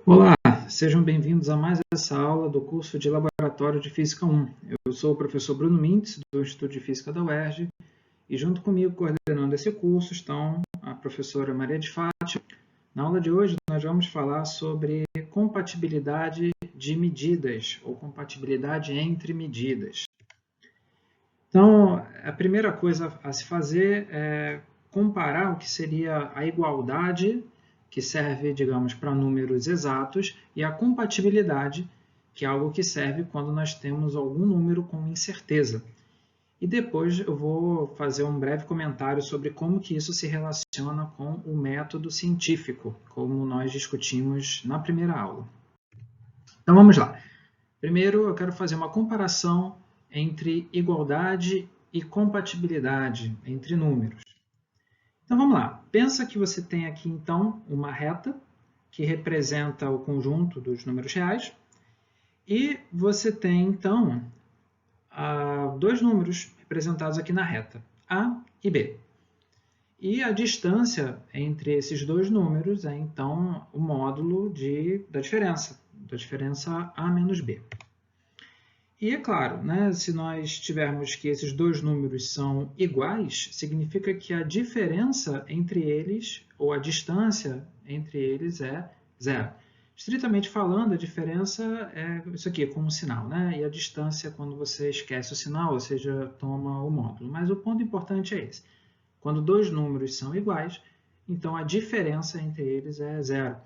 Olá, sejam bem-vindos a mais essa aula do curso de Laboratório de Física 1. Eu sou o professor Bruno Mintz, do Instituto de Física da UERJ, e junto comigo, coordenando esse curso, estão a professora Maria de Fátima. Na aula de hoje, nós vamos falar sobre compatibilidade de medidas, ou compatibilidade entre medidas. Então, a primeira coisa a se fazer é comparar o que seria a igualdade, que serve, digamos, para números exatos, e a compatibilidade, que é algo que serve quando nós temos algum número com incerteza. E depois eu vou fazer um breve comentário sobre como que isso se relaciona com o método científico, como nós discutimos na primeira aula. Então vamos lá. Primeiro eu quero fazer uma comparação entre igualdade e compatibilidade entre números. Então vamos lá. Pensa que você tem aqui então uma reta que representa o conjunto dos números reais e você tem então dois números representados aqui na reta, A e B. E a distância entre esses dois números é então o módulo da diferença A menos B. E é claro, né, se nós tivermos que esses dois números são iguais, significa que a diferença entre eles, ou a distância entre eles, é zero. Estritamente falando, a diferença é isso aqui, com um sinal, né? E a distância é quando você esquece o sinal, ou seja, toma o módulo. Mas o ponto importante é esse. Quando dois números são iguais, então a diferença entre eles é zero.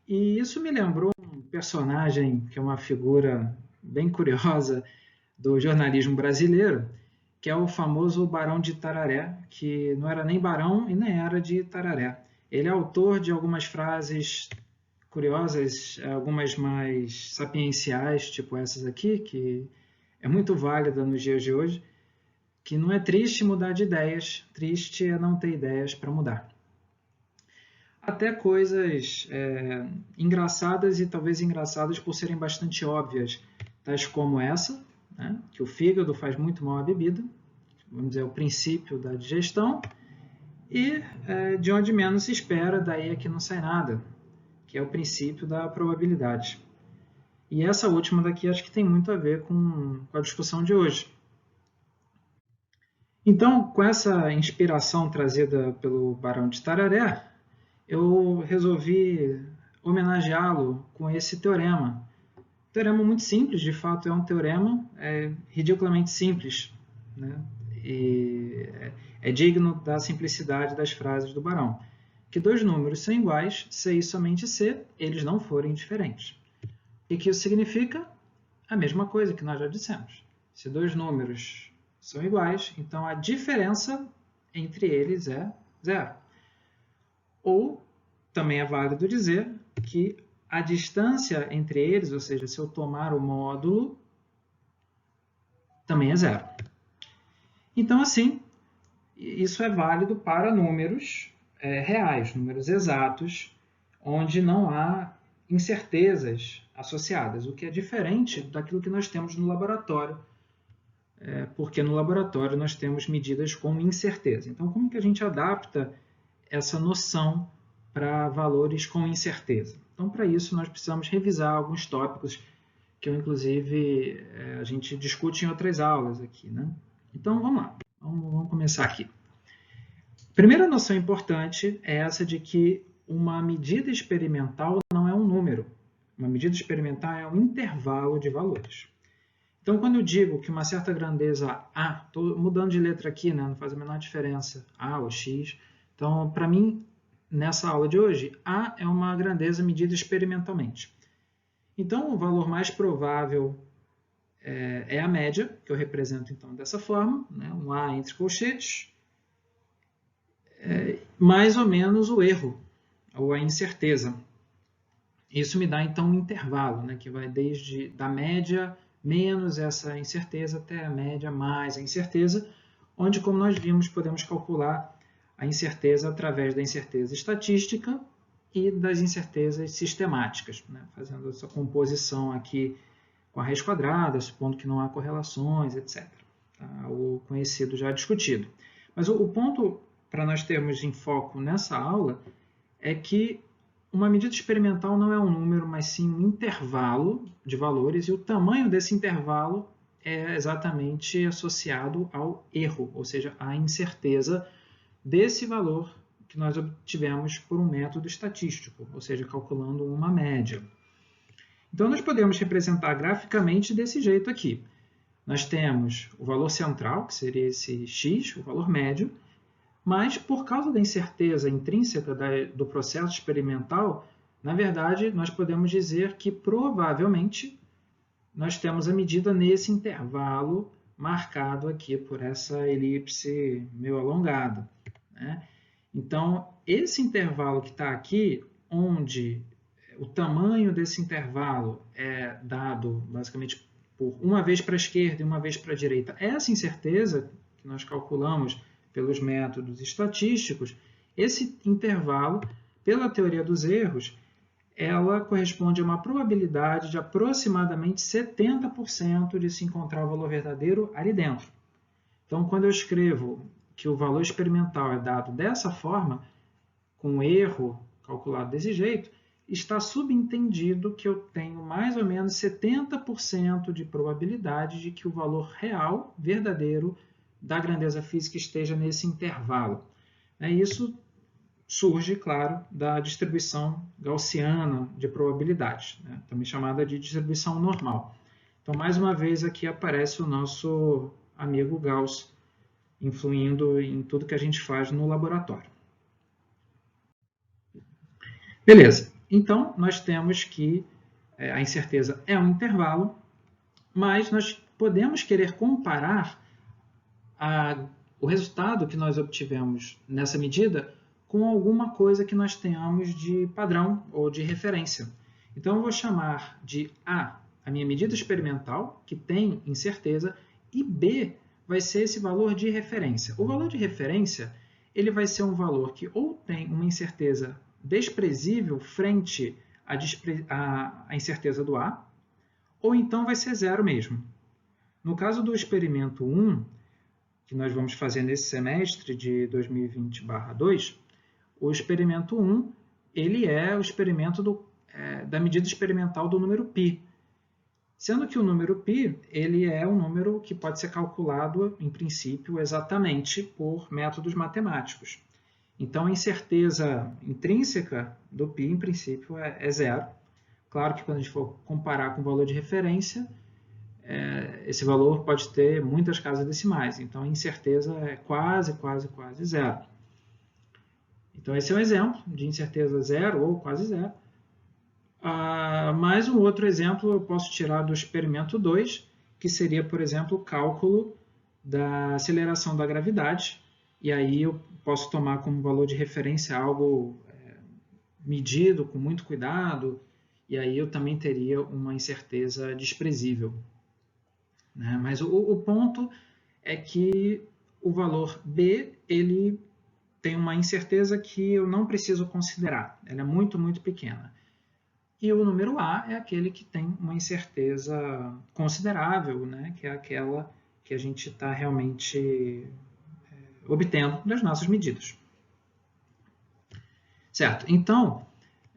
E isso me lembrou um personagem que é uma figura bem curiosa do jornalismo brasileiro, que é o famoso Barão de Itararé, que não era nem barão e nem era de Itararé. Ele é autor de algumas frases curiosas, algumas mais sapienciais, tipo essas aqui, que é muito válida nos dias de hoje, que não é triste mudar de ideias, triste é não ter ideias para mudar. Até coisas engraçadas e talvez engraçadas por serem bastante óbvias, tais como essa, né, que o fígado faz muito mal à bebida, vamos dizer, o princípio da digestão, e de onde menos se espera, daí é que não sai nada, que é o princípio da probabilidade. E essa última daqui acho que tem muito a ver com a discussão de hoje. Então, com essa inspiração trazida pelo Barão de Tararé, eu resolvi homenageá-lo com esse teorema. Um teorema muito simples, de fato é um teorema ridiculamente simples, né? E é digno da simplicidade das frases do Barão. Que dois números são iguais se e somente se eles não forem diferentes. E que isso significa? A mesma coisa que nós já dissemos. Se dois números são iguais, então a diferença entre eles é zero. Ou também é válido dizer que a distância entre eles, ou seja, se eu tomar o módulo, também é zero. Então, assim, isso é válido para números reais, números exatos, onde não há incertezas associadas, o que é diferente daquilo que nós temos no laboratório, porque no laboratório nós temos medidas com incerteza. Então, como que a gente adapta essa noção para valores com incerteza? Então, para isso, nós precisamos revisar alguns tópicos que eu, inclusive, a gente discute em outras aulas aqui, né? Então, vamos lá. Vamos começar aqui. A primeira noção importante é essa de que uma medida experimental não é um número. Uma medida experimental é um intervalo de valores. Então, quando eu digo que uma certa grandeza A, estou mudando de letra aqui, né? Não faz a menor diferença, A ou X. Então, para mim, nessa aula de hoje, A é uma grandeza medida experimentalmente. Então, o valor mais provável é a média, que eu represento então dessa forma, né? Um A entre colchetes, mais ou menos o erro, ou a incerteza. Isso me dá então um intervalo, né? Que vai desde da média menos essa incerteza até a média mais a incerteza, onde, como nós vimos, podemos calcular a incerteza através da incerteza estatística e das incertezas sistemáticas, né? Fazendo essa composição aqui com a raiz quadrada, supondo que não há correlações, etc. Tá? O conhecido já discutido. Mas o ponto para nós termos em foco nessa aula é que uma medida experimental não é um número, mas sim um intervalo de valores, e o tamanho desse intervalo é exatamente associado ao erro, ou seja, à incerteza desse valor que nós obtivemos por um método estatístico, ou seja, calculando uma média. Então, nós podemos representar graficamente desse jeito aqui. Nós temos o valor central, que seria esse x, o valor médio, mas por causa da incerteza intrínseca do processo experimental, na verdade, nós podemos dizer que provavelmente nós temos a medida nesse intervalo marcado aqui por essa elipse meio alongada, né? Então, esse intervalo que está aqui, onde o tamanho desse intervalo é dado basicamente por uma vez para a esquerda e uma vez para a direita, essa incerteza que nós calculamos pelos métodos estatísticos, esse intervalo, pela teoria dos erros, ela corresponde a uma probabilidade de aproximadamente 70% de se encontrar o valor verdadeiro ali dentro. Então, quando eu escrevo que o valor experimental é dado dessa forma, com erro calculado desse jeito, está subentendido que eu tenho mais ou menos 70% de probabilidade de que o valor real, verdadeiro, da grandeza física esteja nesse intervalo. Isso surge, claro, da distribuição gaussiana de probabilidades, também chamada de distribuição normal. Então, mais uma vez, aqui aparece o nosso amigo Gauss, influindo em tudo que a gente faz no laboratório. Beleza, então nós temos que a incerteza é um intervalo, mas nós podemos querer comparar o resultado que nós obtivemos nessa medida com alguma coisa que nós tenhamos de padrão ou de referência. Então, eu vou chamar de A a minha medida experimental, que tem incerteza, e B vai ser esse valor de referência. O valor de referência ele vai ser um valor que ou tem uma incerteza desprezível frente à incerteza do A, ou então vai ser zero mesmo. No caso do experimento 1, que nós vamos fazer nesse semestre de 2020/2, o experimento 1 ele é o experimento da medida experimental do número π. Sendo que o número π ele é um número que pode ser calculado, em princípio, exatamente por métodos matemáticos. Então, a incerteza intrínseca do π, em princípio, é zero. Claro que quando a gente for comparar com o valor de referência, esse valor pode ter muitas casas decimais. Então, a incerteza é quase zero. Então, esse é um exemplo de incerteza zero ou quase zero. Mais um outro exemplo eu posso tirar do experimento 2, que seria, por exemplo, o cálculo da aceleração da gravidade. E aí eu posso tomar como valor de referência algo medido com muito cuidado, e aí eu também teria uma incerteza desprezível. Mas o ponto é que o valor B ele tem uma incerteza que eu não preciso considerar. Ela é muito pequena. E o número A é aquele que tem uma incerteza considerável, que é aquela que a gente está realmente obtendo das nossas medidas. Certo? Então,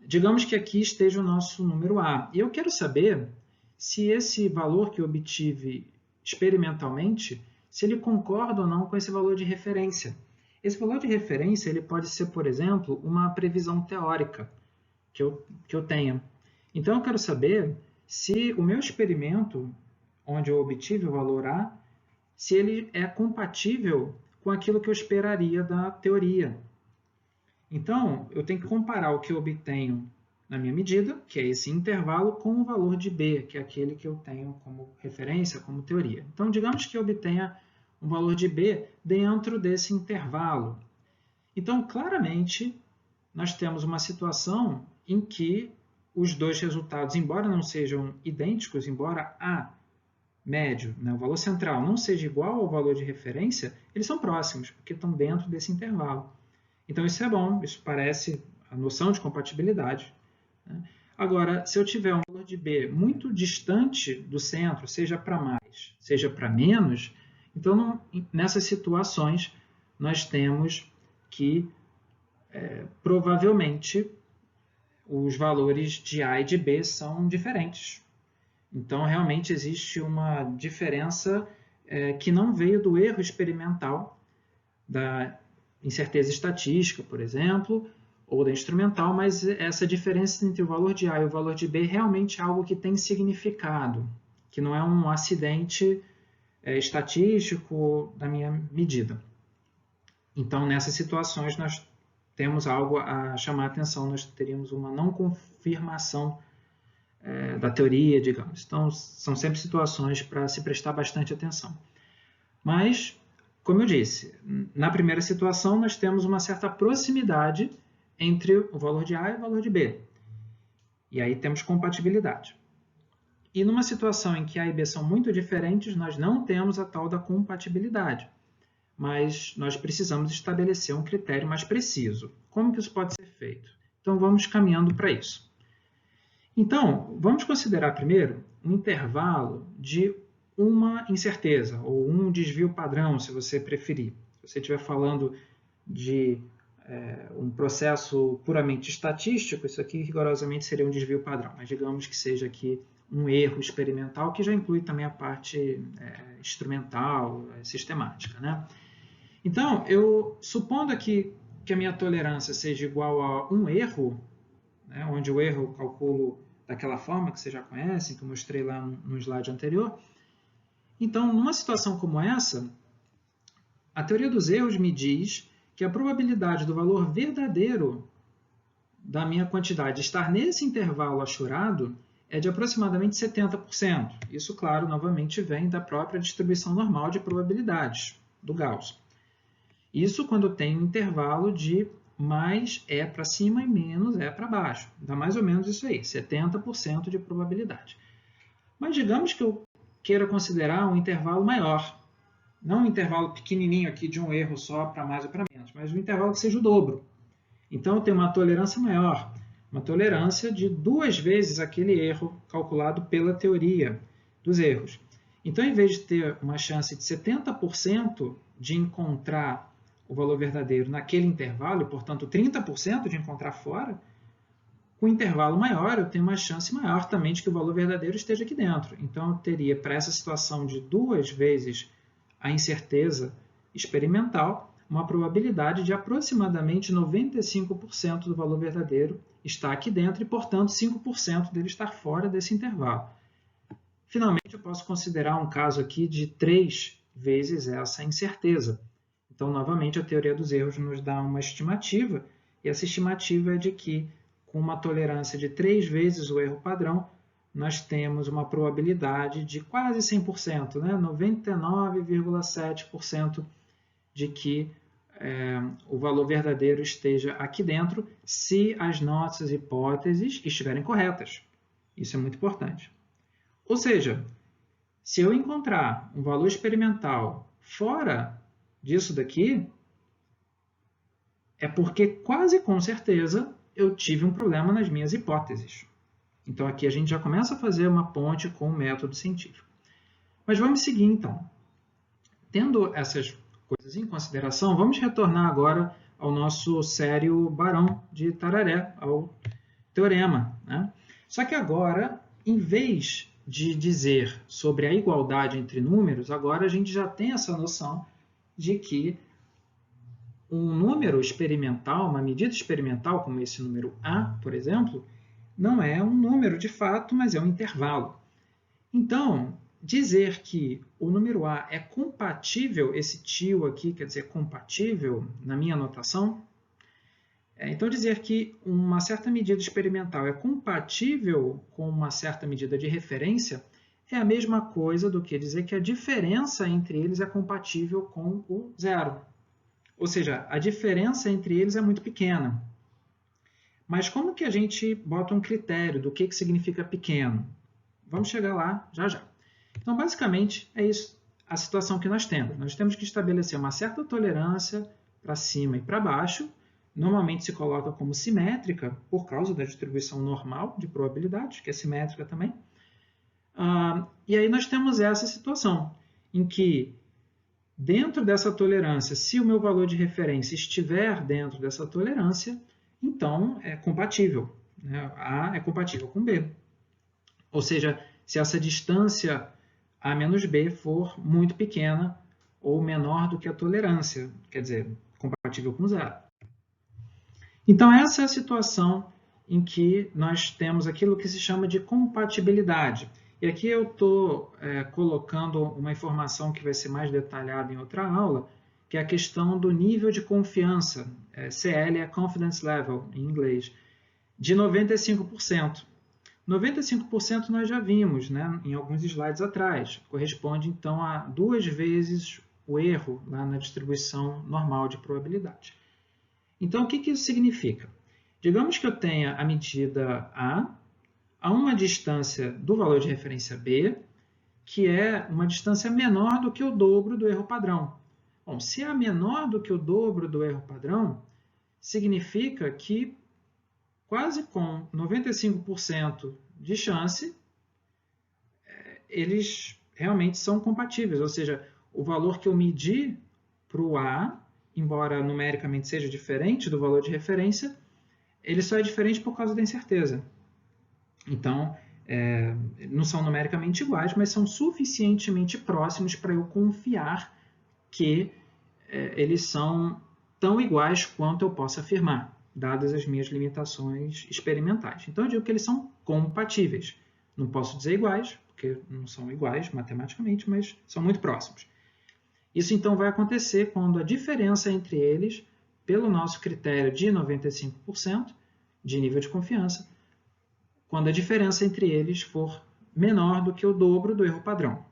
digamos que aqui esteja o nosso número A. E eu quero saber se esse valor que eu obtive experimentalmente, se ele concorda ou não com esse valor de referência. Esse valor de referência ele pode ser, por exemplo, uma previsão teórica que eu tenha. Então, eu quero saber se o meu experimento, onde eu obtive o valor A, se ele é compatível com aquilo que eu esperaria da teoria. Então, eu tenho que comparar o que eu obtenho na minha medida, que é esse intervalo, com o valor de B, que é aquele que eu tenho como referência, como teoria. Então, digamos que eu obtenha um valor de B dentro desse intervalo. Então, claramente, nós temos uma situação em que os dois resultados, embora não sejam idênticos, embora A médio, o valor central, não seja igual ao valor de referência, eles são próximos, porque estão dentro desse intervalo. Então, isso é bom, isso parece a noção de compatibilidade. Agora, se eu tiver um valor de B muito distante do centro, seja para mais, seja para menos, então, nessas situações, nós temos que, provavelmente, os valores de A e de B são diferentes. Então, realmente existe uma diferença que não veio do erro experimental, da incerteza estatística, por exemplo, ou da instrumental, mas essa diferença entre o valor de A e o valor de B realmente é algo que tem significado, que não é um acidente estatístico da minha medida. Então, nessas situações, nós temos algo a chamar a atenção, nós teríamos uma não confirmação da teoria, digamos. Então, são sempre situações para se prestar bastante atenção. Mas, como eu disse, na primeira situação, nós temos uma certa proximidade entre o valor de A e o valor de B. E aí temos compatibilidade. E numa situação em que A e B são muito diferentes, nós não temos a tal da compatibilidade. Mas nós precisamos estabelecer um critério mais preciso. Como que isso pode ser feito? Então, vamos caminhando para isso. Então, vamos considerar primeiro um intervalo de uma incerteza, ou um desvio padrão, se você preferir. Se você estiver falando de um processo puramente estatístico, isso aqui rigorosamente seria um desvio padrão, mas digamos que seja aqui um erro experimental, que já inclui também a parte instrumental, sistemática, né? Então, supondo aqui que a minha tolerância seja igual a um erro, né, onde o erro eu calculo daquela forma que vocês já conhecem, que eu mostrei lá no slide anterior. Então, numa situação como essa, a teoria dos erros me diz que a probabilidade do valor verdadeiro da minha quantidade estar nesse intervalo achurado é de aproximadamente 70%. Isso, claro, novamente vem da própria distribuição normal de probabilidades, do Gauss. Isso quando tem um intervalo de mais é para cima e menos é para baixo. Dá mais ou menos isso aí, 70% de probabilidade. Mas digamos que eu queira considerar um intervalo maior. Não um intervalo pequenininho aqui de um erro só para mais ou para menos, mas um intervalo que seja o dobro. Então eu tenho uma tolerância maior, uma tolerância de 2 vezes aquele erro calculado pela teoria dos erros. Então, em vez de ter uma chance de 70% de encontrar o valor verdadeiro naquele intervalo, e, portanto, 30% de encontrar fora, com um intervalo maior, eu tenho uma chance maior também de que o valor verdadeiro esteja aqui dentro. Então, eu teria, para essa situação de 2 vezes a incerteza experimental, uma probabilidade de aproximadamente 95% do valor verdadeiro estar aqui dentro e, portanto, 5% dele estar fora desse intervalo. Finalmente, eu posso considerar um caso aqui de 3 vezes essa incerteza. Então, novamente, a teoria dos erros nos dá uma estimativa, e essa estimativa é de que, com uma tolerância de 3 vezes o erro padrão, nós temos uma probabilidade de quase 100%, né? 99,7% de que o valor verdadeiro esteja aqui dentro, se as nossas hipóteses estiverem corretas. Isso é muito importante. Ou seja, se eu encontrar um valor experimental fora disso daqui, é porque quase com certeza eu tive um problema nas minhas hipóteses. Então aqui a gente já começa a fazer uma ponte com o método científico. Mas vamos seguir então. Tendo essas coisas em consideração, vamos retornar agora ao nosso sério Barão de Tararé, ao teorema, né? Só que agora, em vez de dizer sobre a igualdade entre números, agora a gente já tem essa noção de que um número experimental, uma medida experimental, como esse número A, por exemplo, não é um número de fato, mas é um intervalo. Então, dizer que o número A é compatível, esse tio aqui quer dizer compatível na minha anotação, então dizer que uma certa medida experimental é compatível com uma certa medida de referência é a mesma coisa do que dizer que a diferença entre eles é compatível com o zero. Ou seja, a diferença entre eles é muito pequena. Mas como que a gente bota um critério do que significa pequeno? Vamos chegar lá já já. Então, basicamente, é isso a situação que nós temos. Nós temos que estabelecer uma certa tolerância para cima e para baixo. Normalmente se coloca como simétrica por causa da distribuição normal de probabilidades, que é simétrica também. E aí nós temos essa situação, em que dentro dessa tolerância, se o meu valor de referência estiver dentro dessa tolerância, então é compatível. né? A é compatível com B. Ou seja, se essa distância A menos B for muito pequena ou menor do que a tolerância, quer dizer, compatível com zero. Então, essa é a situação em que nós temos aquilo que se chama de compatibilidade. E aqui eu estou colocando uma informação que vai ser mais detalhada em outra aula, que é a questão do nível de confiança, CL é Confidence Level, em inglês, de 95%. 95% nós já vimos, né, em alguns slides atrás. Corresponde, então, a 2 vezes o erro lá na distribuição normal de probabilidade. Então, o que isso significa? Digamos que eu tenha a medida a uma distância do valor de referência B, que é uma distância menor do que o dobro do erro padrão. Bom, se é menor do que o dobro do erro padrão, significa que quase com 95% de chance, eles realmente são compatíveis, ou seja, o valor que eu medi para o A, embora numericamente seja diferente do valor de referência, ele só é diferente por causa da incerteza. Então, não são numericamente iguais, mas são suficientemente próximos para eu confiar que eles são tão iguais quanto eu posso afirmar, dadas as minhas limitações experimentais. Então, eu digo que eles são compatíveis. Não posso dizer iguais, porque não são iguais matematicamente, mas são muito próximos. Isso, então, vai acontecer quando a diferença entre eles, pelo nosso critério de 95% de nível de confiança, quando a diferença entre eles for menor do que o dobro do erro padrão.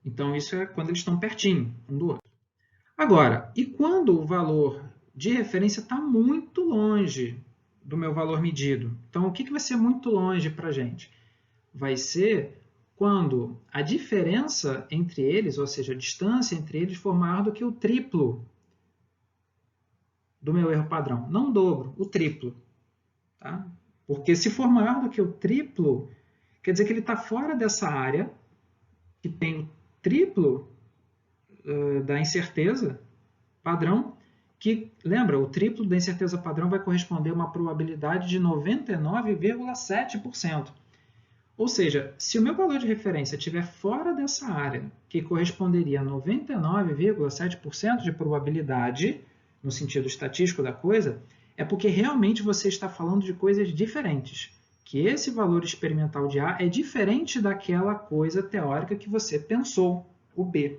Então, isso é quando eles estão pertinho um do outro. Agora, e quando o valor de referência está muito longe do meu valor medido? Então, o que vai ser muito longe para a gente? Vai ser quando a diferença entre eles, ou seja, a distância entre eles, for maior do que o triplo do meu erro padrão. Não o dobro, o triplo. Tá? Porque se for maior do que o triplo, quer dizer que ele está fora dessa área, que tem o triplo da incerteza padrão, que, lembra, o triplo da incerteza padrão vai corresponder a uma probabilidade de 99,7%. Ou seja, se o meu valor de referência estiver fora dessa área, que corresponderia a 99,7% de probabilidade, no sentido estatístico da coisa, é porque realmente você está falando de coisas diferentes. Que esse valor experimental de A é diferente daquela coisa teórica que você pensou, o B.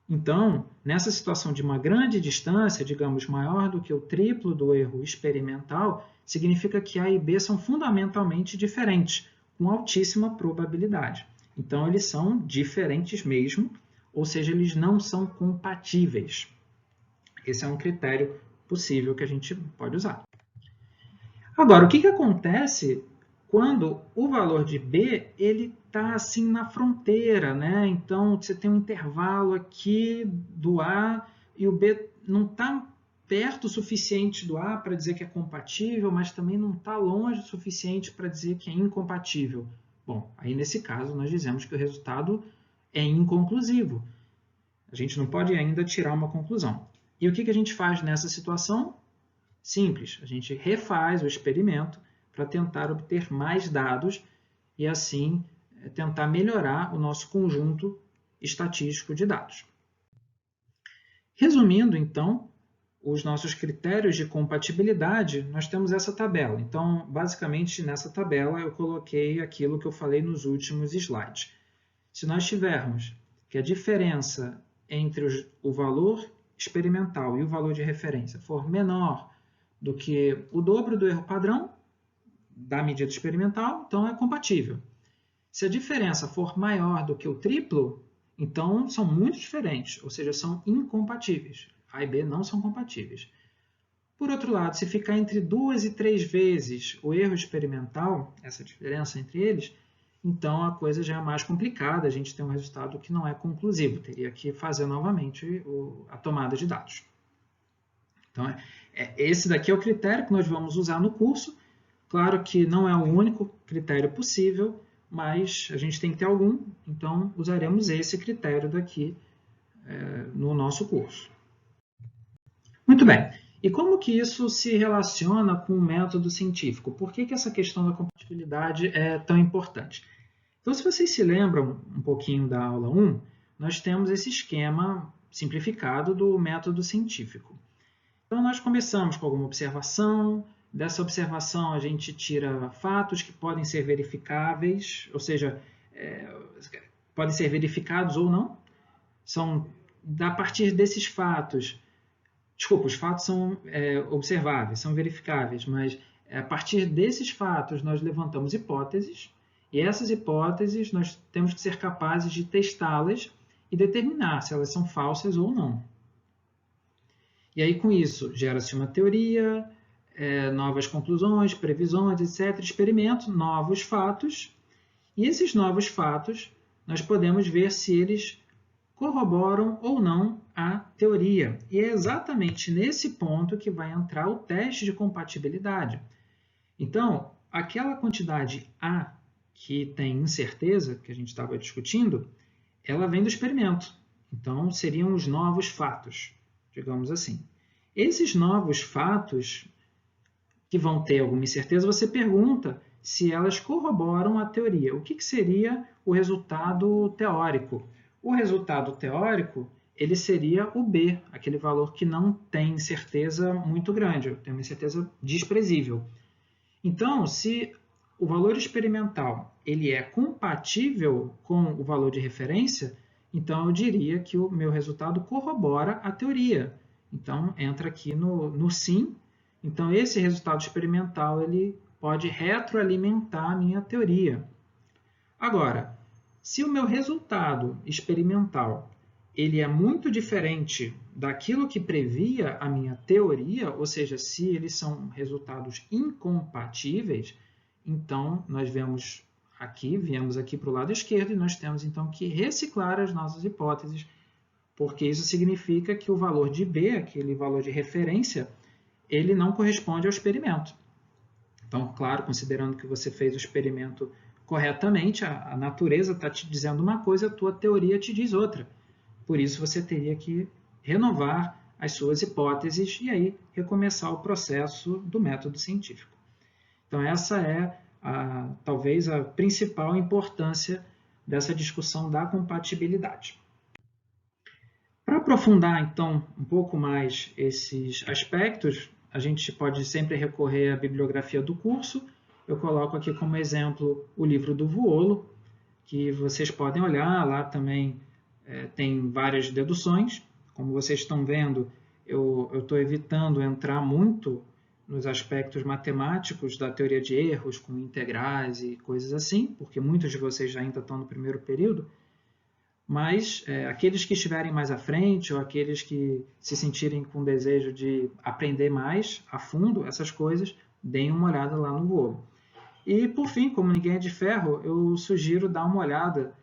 Então, nessa situação de uma grande distância, digamos, maior do que o triplo do erro experimental, significa que A e B são fundamentalmente diferentes, com altíssima probabilidade. Então, eles são diferentes mesmo, ou seja, eles não são compatíveis. Esse é um critério possível que a gente pode usar. Agora, o que acontece quando o valor de B ele está assim na fronteira, né? Então, você tem um intervalo aqui do A e o B não está perto o suficiente do A para dizer que é compatível, mas também não está longe o suficiente para dizer que é incompatível. Bom, aí nesse caso nós dizemos que o resultado é inconclusivo. A gente não pode ainda tirar uma conclusão. E o que a gente faz nessa situação? Simples, a gente refaz o experimento para tentar obter mais dados e assim tentar melhorar o nosso conjunto estatístico de dados. Resumindo, então, os nossos critérios de compatibilidade, nós temos essa tabela. Então, basicamente, nessa tabela eu coloquei aquilo que eu falei nos últimos slides. Se nós tivermos que a diferença entre o valor experimental e o valor de referência for menor do que o dobro do erro padrão da medida experimental, então é compatível. Se a diferença for maior do que o triplo, então são muito diferentes, ou seja, são incompatíveis. A e B não são compatíveis. Por outro lado, se ficar entre 2 e 3 vezes o erro experimental, essa diferença entre eles, então a coisa já é mais complicada, a gente tem um resultado que não é conclusivo, teria que fazer novamente a tomada de dados. Então, esse daqui é o critério que nós vamos usar no curso. Claro que não é o único critério possível, mas a gente tem que ter algum, então usaremos esse critério daqui no nosso curso. Muito bem, E como que isso se relaciona com o método científico? Por que essa questão da compatibilidade é tão importante? Então, se vocês se lembram um pouquinho da aula 1, nós temos esse esquema simplificado do método científico. Então, nós começamos com alguma observação, dessa observação a gente tira fatos que podem ser verificáveis, ou seja, podem ser verificados ou não. A partir desses fatos, os fatos são observáveis, são verificáveis, mas a partir desses fatos nós levantamos hipóteses, e essas hipóteses nós temos que ser capazes de testá-las e determinar se elas são falsas ou não. E aí, com isso, gera-se uma teoria, novas conclusões, previsões, etc. Experimento, novos fatos, e esses novos fatos nós podemos ver se eles corroboram ou não a teoria. E é exatamente nesse ponto que vai entrar o teste de compatibilidade. Então, aquela quantidade A que tem incerteza, que a gente estava discutindo, ela vem do experimento. Então, seriam os novos fatos, digamos assim. Esses novos fatos que vão ter alguma incerteza, você pergunta se elas corroboram a teoria. O que seria o resultado teórico? O resultado teórico, ele seria o B, aquele valor que não tem incerteza muito grande, tem uma incerteza desprezível. Então, se o valor experimental ele é compatível com o valor de referência, então eu diria que o meu resultado corrobora a teoria. Então, entra aqui no sim. Então, esse resultado experimental ele pode retroalimentar a minha teoria. Agora, se o meu resultado experimental ele é muito diferente daquilo que previa a minha teoria, ou seja, se eles são resultados incompatíveis, então nós viemos aqui para o lado esquerdo e nós temos então que reciclar as nossas hipóteses, porque isso significa que o valor de B, aquele valor de referência, ele não corresponde ao experimento. Então, claro, considerando que você fez o experimento corretamente, a natureza está te dizendo uma coisa, a tua teoria te diz outra. Por isso, você teria que renovar as suas hipóteses e aí recomeçar o processo do método científico. Então, essa é talvez a principal importância dessa discussão da compatibilidade. Para aprofundar, então, um pouco mais esses aspectos, a gente pode sempre recorrer à bibliografia do curso. Eu coloco aqui como exemplo o livro do Vuolo, que vocês podem olhar, lá também tem várias deduções. Como vocês estão vendo, eu estou evitando entrar muito nos aspectos matemáticos da teoria de erros, com integrais e coisas assim, porque muitos de vocês ainda estão no primeiro período, mas aqueles que estiverem mais à frente ou aqueles que se sentirem com desejo de aprender mais a fundo essas coisas, deem uma olhada lá no Vuolo. E, por fim, como ninguém é de ferro, eu sugiro dar uma olhada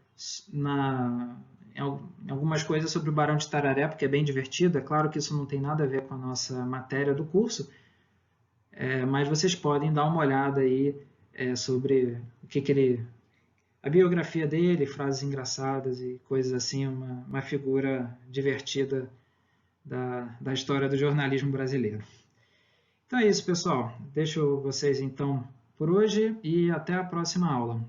em algumas coisas sobre o Barão de Tararé, porque é bem divertido. É claro que isso não tem nada a ver com a nossa matéria do curso, mas vocês podem dar uma olhada aí sobre o que ele... a biografia dele, frases engraçadas e coisas assim, uma figura divertida da história do jornalismo brasileiro. Então é isso, pessoal. Deixo vocês, então, por hoje e até a próxima aula.